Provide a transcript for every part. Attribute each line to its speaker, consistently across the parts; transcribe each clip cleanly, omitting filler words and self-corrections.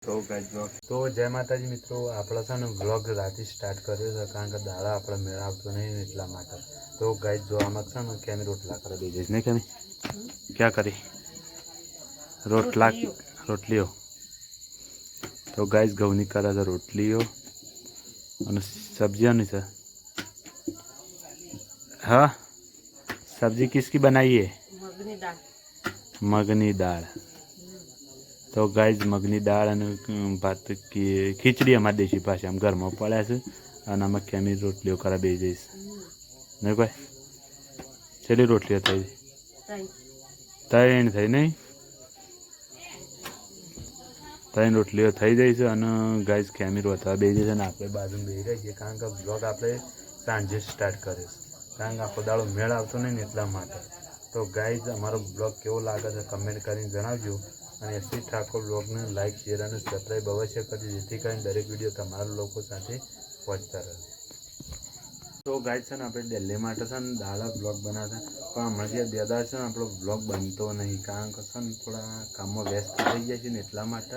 Speaker 1: તો જય માતાજી મિત્રો, આપણે છે ને વ્લોગ રાતે સ્ટાર્ટ કર્યો છે કારણ કે દાડા આપણે મેળ આવતો નહીં ને એટલા માટે. તો ગાઈસ જો આમાં છે ને કેમી રોટલા કરી દઈ જઈશ નહીં કેમી ક્યાં કરી રોટલીઓ. તો ગાઈસ ઘઉંની કરે છે રોટલીઓ અને સબ્જીઓની છે. हाँ सब्जी किसकी बनाई है? मगनी दाल. तो गाइज मगनी दाल અને ભાત ખીચડી અમારી દેશી પાસે આમ ઘરમાં પડ્યા છે અને આમાં કેમી રોટલીઓ કરા બે જઈશ નહીં ભાઈ. છેલ્લી રોટલીઓ થઈ ત્રણ થઈ નહીં, ત્રણ રોટલીઓ થઈ જાય છે અને ગાઈઝ કેમી રોટવા બે જશે અને આપણે બાજુ બેસી રહી છીએ કારણ કે બ્લોગ આપણે સાંજે સ્ટાર્ટ કરીશ કારણ કે આખો દાડો મેળ આવતો નહીં ને એટલા માટે. તો ગાઈઝ અમારો બ્લોગ કેવો લાગે છે કમેન્ટ કરીને જણાવજો અને એસી ઠાકોર બ્લોગને લાઇક શેર અને સબસ્ક્રાઈબ અવશ્ય કરજો જેથી કરીને દરેક વિડીયો તમારા લોકો સાથે પહોંચતા રહે. તો ગાઈઝ છે ને આપણે દિલ્હી માટે છે ને દાડા બ્લોગ બનાવતા પણ હમણાં જે બે દાડા છે ને આપણો બ્લોગ બનતો નહીં કારણ કે છે ને થોડા કામમાં વ્યસ્ત થઈ જાય છે ને એટલા માટે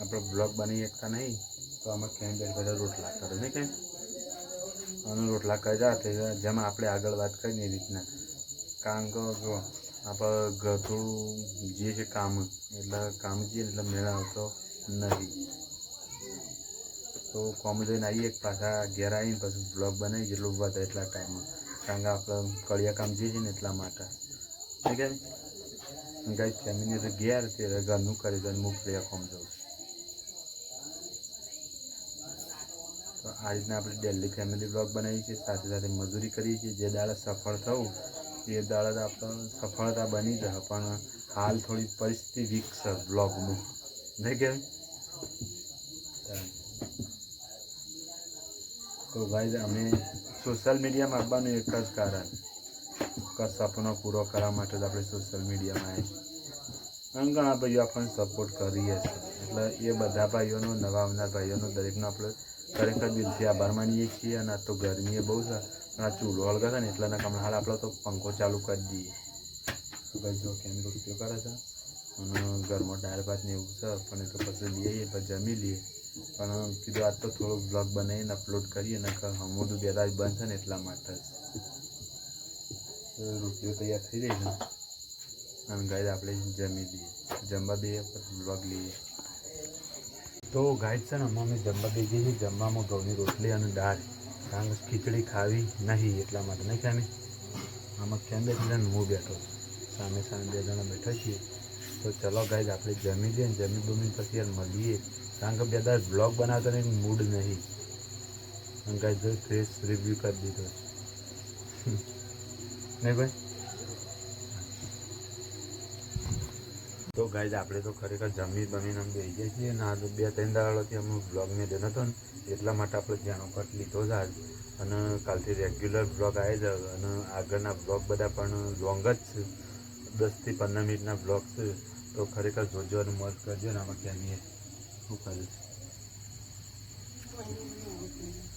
Speaker 1: આપણો બ્લોગ બની શકતા નહીં. તો આમાં ક્યાંય બેઠ બધા રોટલા કરે નહીં કંઈ અને રોટલા કર્યા તે જેમ આપણે આગળ વાત કરીએ એ રીતના કારણ કે જો આપણે થોડું જે છે કામ એટલે કામ જઈએ એટલે મેળ આવતો નથી. તો કોમ જોઈને આવીએ પાછા ઘેર આવીને પછી બ્લોગ બનાવી જેટલું વધે એટલા ટાઈમમાં કારણ કે આપણે કડિયા કામ જઈએ છીએ ને એટલા માટે ઠીક છે. ગાઈસ ફેમિલી તો ઘેર તે ઘરનું કરી દે હું કડિયા કામ જાઉં. તો આ રીતના આપણે ડેલી ફેમિલી બ્લોગ બનાવીએ છીએ સાથે સાથે મજૂરી કરીએ છીએ. જે દાડા સફળ થવું એ દાડા આપણે સફળતા બની જાય પણ હાલ થોડી પરિસ્થિતિ વીક છે બ્લોગનું નહીં કેમ. તો ભાઈ અમે સોશિયલ મીડિયામાં આવવાનું એક જ કારણ કે સપનો પૂરો કરવા માટે જ આપણે સોશિયલ મીડિયામાં આવીએ છીએ અને ઘણા ભાઈઓ આપણને સપોર્ટ કરીએ છીએ એટલે એ બધા ભાઈઓનો નવા આવનાર ભાઈઓનો દરેકનો આપણે ખરેખર દિલથી આભાર માનીએ છીએ. અને આ તો ગરમી એ બહુ છે પણ આ ચૂલો હળગે છે ને એટલાના કામ હાલ આપણે તો પંખો ચાલુ કરી દઈએ. તો ભાઈ જો કેમ રોટલીઓ કરે છે અને ઘરમાં દાળ ભાત ને એવું છે પણ એ તો પછી લઈએ પછી જમી લઈએ પણ કીધું આજ તો થોડો બ્લોગ બનાવીને અપલોડ કરીએ ને કે હમણાં બે દાજ બંધ છે ને એટલા માટે જ રોટલીઓ તૈયાર થઈ જાય છે અને ગાય આપણે જમી લઈએ જમવા બે બ્લોગ લઈએ. તો ગાઈડ છે ને અમે જમવા બે જઈએ જમવામાં ઘઉંની રોટલી અને દાળ કારણ કે ખીચડી ખાવી નહીં એટલા માટે નહીં ખામી. આમાં કેમ બેઠી ને હું બેઠો સામે સામે બે જણા બેઠા છીએ. તો ચલો ગાઈડ આપણે જમી લઈએ ને જમી બમી પછી યાર મળીએ કારણ કે બે દાડ બ્લોગ બનાવતા નહીં મૂડ નહીં અને ગાઈડ જો ફેસ રિવ્યૂ કરી દીધો નહીં ભાઈ. તો ગાઈઝ આપણે તો ખરેખર જમી બમીને અમે બેસી જાય છીએ અને આ 2-3 દાડાથી અમે બ્લોગ મેં લીધો હતો ને એટલા માટે આપણે ધ્યાન કટ લીધો છે આજ અને કાલથી રેગ્યુલર બ્લોગ આવી જાય અને આગળના બ્લોગ બધા પણ લોંગ જ છે 10 થી 15 મિનિટના બ્લોગ છે. તો ખરેખર જોજો અને મોજ કરજો ને આમાં ક્યાં શું કર્યું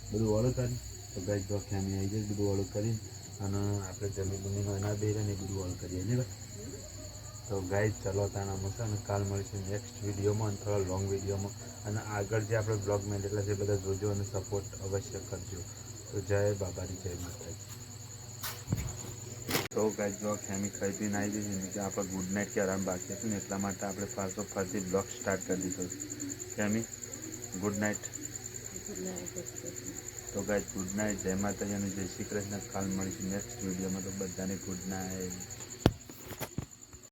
Speaker 1: બધું ઓળું કરી તો ગાઈઝ બ્લોગ ક્યાં આવી જાય બધું ઓળું કરી અને આપણે જમી બમીનો એના બે ને એ બધું ઓળું કરીએ નહીં ભાઈ. તો ગાઈઝ ચલો તાના મસ્ત અને કાલ મળીશું નેક્સ્ટ વિડીયોમાં અને થોડા લોંગ વિડીયોમાં અને આગળ જે આપણે બ્લોગ મેળવેલા છે એ બધા જોજો અને સપોર્ટ અવશ્ય કરજો. તો જય બાબાની જય માતાજી. તો ગાઈઝ બ્લોગ ફેમી ખાઈ પીને આવી જઈએ કે આપણે ગુડ નાઇટ કે આરામ બાકી હતું ને એટલા માટે આપણે પાછો ફરતી બ્લોગ સ્ટાર્ટ કરી દીધો ફેમી. Good night. તો ગાઈઝ ગુડ નાઇટ જય માતાજી અને જય શ્રી કૃષ્ણ. કાલ મળીશું નેક્સ્ટ વિડીયોમાં. તો બધાને ગુડ નાઇટ.